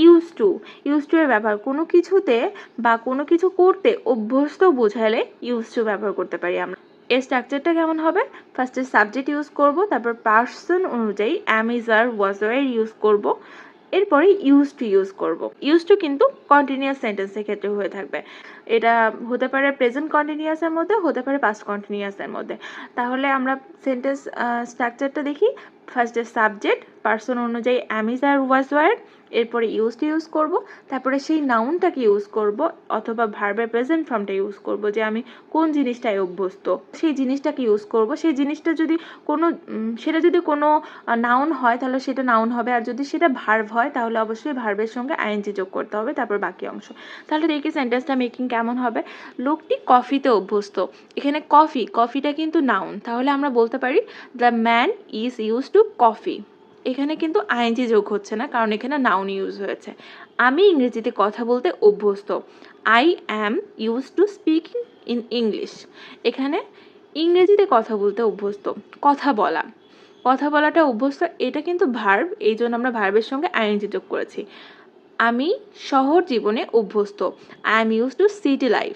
Use to এর ব্যবহার কোনো কিছুতে বা কোনো কিছু করতে অভ্যস্ত বোঝালে ইউজ টু ব্যবহার করতে পারি আমরা। এর স্ট্রাকচারটা কেমন হবে? ফার্স্টে সাবজেক্ট ইউজ করব, তারপর পার্সন অনুযায়ী am, is, are, was, were use করব, এরপরে ইউজ করব। ইউজ টু কিন্তু কন্টিনিউয়াস সেন্টেন্সের ক্ষেত্রে হয়ে থাকবে। এটা হতে পারে প্রেজেন্ট কন্টিনিউয়াসের মধ্যে, হতে পারে পাস্ট কন্টিনিউয়াসের মধ্যে। তাহলে আমরা সেন্টেন্স স্ট্রাকচারটা দেখি। ফার্স্টে সাবজেক্ট, পার্সন অনুযায়ী am, is, are, was, wire, এরপরে ইউজ টু ইউজ করব, তারপরে সেই নাউনটাকে ইউজ করব অথবা ভার্বের প্রেজেন্ট ফর্মটা ইউজ করব, যে আমি কোন জিনিসটায় অভ্যস্ত সেই জিনিসটাকে ইউজ করব। সেই জিনিসটা যদি কোনো সেটা যদি কোনো নাউন হয় তাহলে সেটা নাউন হবে, আর যদি সেটা ভার্ব হয় তাহলে অবশ্যই ভার্বের সঙ্গে আইএনজি যোগ করতে হবে, তারপর বাকি অংশ। তাহলে দেখি সেন্টেন্সটা মেকিং কেমন হবে। লোকটি কফিতে অভ্যস্ত। এখানে কফিটা কিন্তু নাউন, তাহলে আমরা বলতে পারি the man is use to coffee. এখানে কিন্তু আইএনজি যোগ হচ্ছে না, কারণ এখানে নাউন ইউজ হয়েছে। আমি ইংরেজিতে কথা বলতে অভ্যস্ত। I am use to speaking in English. এখানে ইংরেজিতে কথা বলতে অভ্যস্ত, কথা বলাটা অভ্যস্ত, এটা কিন্তু ভার্ব, এই জন্য আমরা ভার্বের সঙ্গে আইএনজি যোগ করেছি। আমি শহর জীবনে অভ্যস্ত। I am use to city life.